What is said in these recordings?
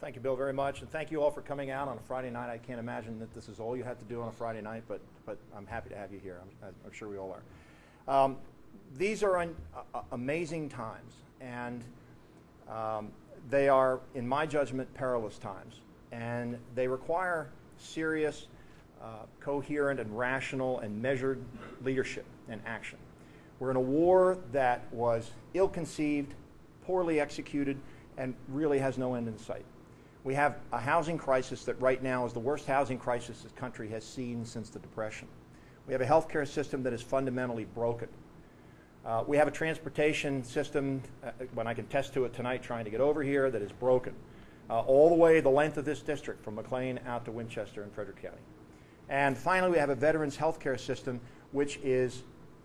Thank you, Bill, very much, and thank you all for coming out on a Friday night. I can't imagine that this is all you have to do on a Friday night, but I'm happy to have you here. I'm sure we all are. These are amazing times, and they are, in my judgment, perilous times, and they require serious, coherent, and rational, and measured leadership and action. We're in a war that was ill-conceived, poorly executed, and really has no end in sight. We have a housing crisis that right now is the worst housing crisis this country has seen since the Depression. We have a healthcare system that is fundamentally broken. We have a transportation system, when I can attest to it tonight trying to get over here, that is broken. All the way the length of this district, from McLean out to Winchester and Frederick County. And finally, we have a veterans healthcare system which is,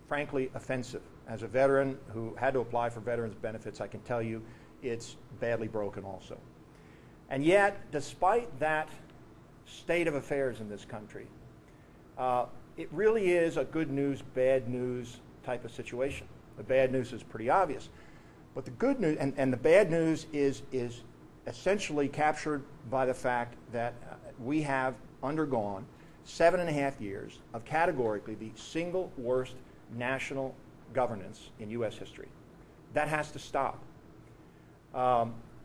frankly, offensive. As a veteran who had to apply for veterans benefits, I can tell you it's badly broken also. And yet, despite that state of affairs in this country, it really is a good news, bad news type of situation. The bad news is pretty obvious. But the good news, and the bad news is essentially captured by the fact that we have undergone 7.5 years of categorically the single worst national governance in U.S. history. That has to stop.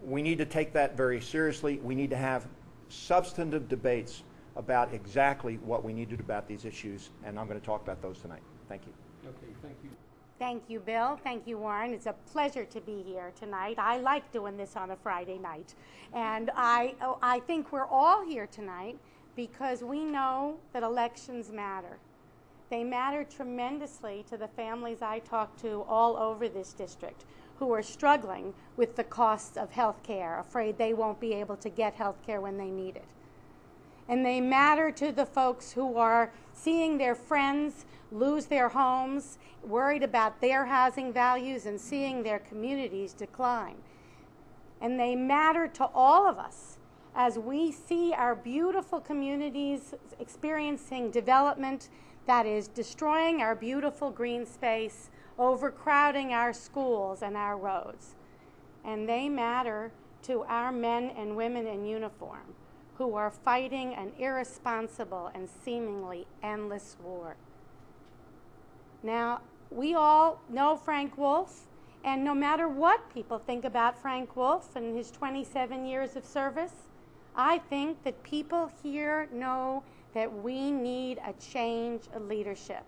We need to take that very seriously. We need to have substantive debates about exactly what we need to do about these issues, and I'm going to talk about those tonight. Thank you. Okay, thank you. Thank you, Bill. Thank you, Warren. It's a pleasure to be here tonight. I like doing this on a Friday night. And I think we're all here tonight because we know that elections matter. They matter tremendously to the families I talk to all over this district who are struggling with the costs of health care, afraid they won't be able to get health care when they need it. And they matter to the folks who are seeing their friends lose their homes, worried about their housing values, and seeing their communities decline. And they matter to all of us as we see our beautiful communities experiencing development that is destroying our beautiful green space, overcrowding our schools and our roads. And they matter to our men and women in uniform who are fighting an irresponsible and seemingly endless war. Now, we all know Frank Wolf, and no matter what people think about Frank Wolf and his 27 years of service, I think that people here know that we need a change of leadership.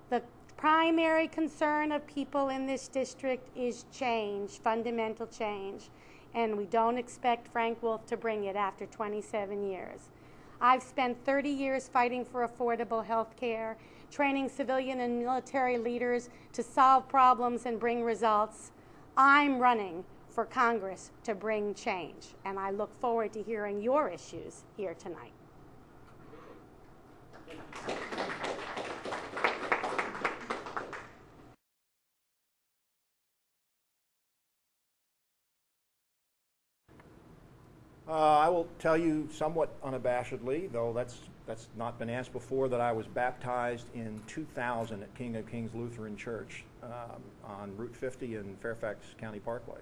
The primary concern of people in this district is change, fundamental change, and we don't expect Frank Wolf to bring it after 27 years. I've spent 30 years fighting for affordable health care, training civilian and military leaders to solve problems and bring results. I'm running for Congress to bring change, and I look forward to hearing your issues here tonight. I will tell you somewhat unabashedly, though that's not been asked before, that I was baptized in 2000 at King of Kings Lutheran Church on Route 50 in Fairfax County Parkway.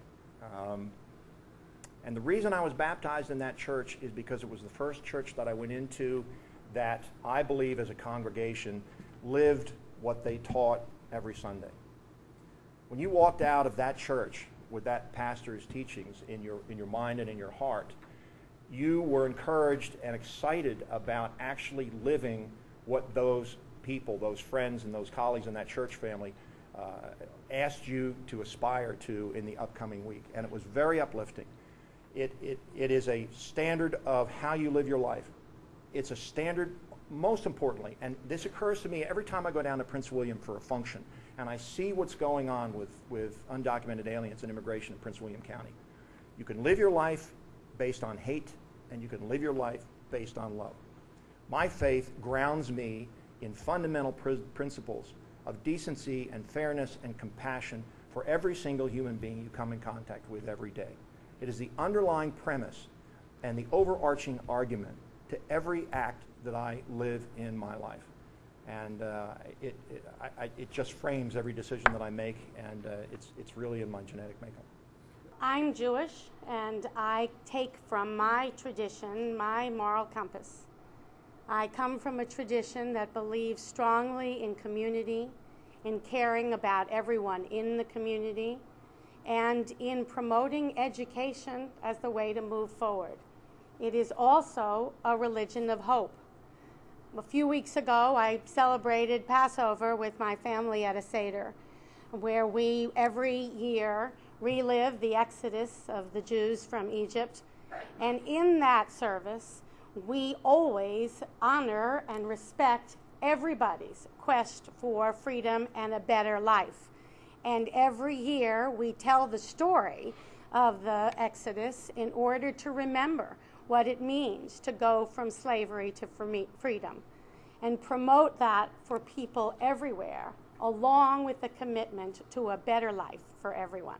And the reason I was baptized in that church is because it was the first church that I went into that I believe as a congregation lived what they taught every Sunday. When you walked out of that church with that pastor's teachings in your mind and in your heart, you were encouraged and excited about actually living what those people, those friends and those colleagues in that church family asked you to aspire to in the upcoming week. And it was very uplifting. It is a standard of how you live your life. It's a standard, most importantly, and this occurs to me every time I go down to Prince William for a function and I see what's going on with undocumented aliens and immigration in Prince William County. You can live your life based on hate, and you can live your life based on love. My faith grounds me in fundamental principles of decency and fairness and compassion for every single human being you come in contact with every day. It is the underlying premise and the overarching argument to every act that I live in my life. And it just frames every decision that I make, and it's really in my genetic makeup. I'm Jewish, and I take from my tradition my moral compass. I come from a tradition that believes strongly in community, in caring about everyone in the community, and in promoting education as the way to move forward. It is also a religion of hope. A few weeks ago, I celebrated Passover with my family at a Seder, where we every year relive the exodus of the Jews from Egypt. And in that service, we always honor and respect everybody's quest for freedom and a better life. And every year, we tell the story of the Exodus in order to remember what it means to go from slavery to freedom, and promote that for people everywhere, along with the commitment to a better life for everyone.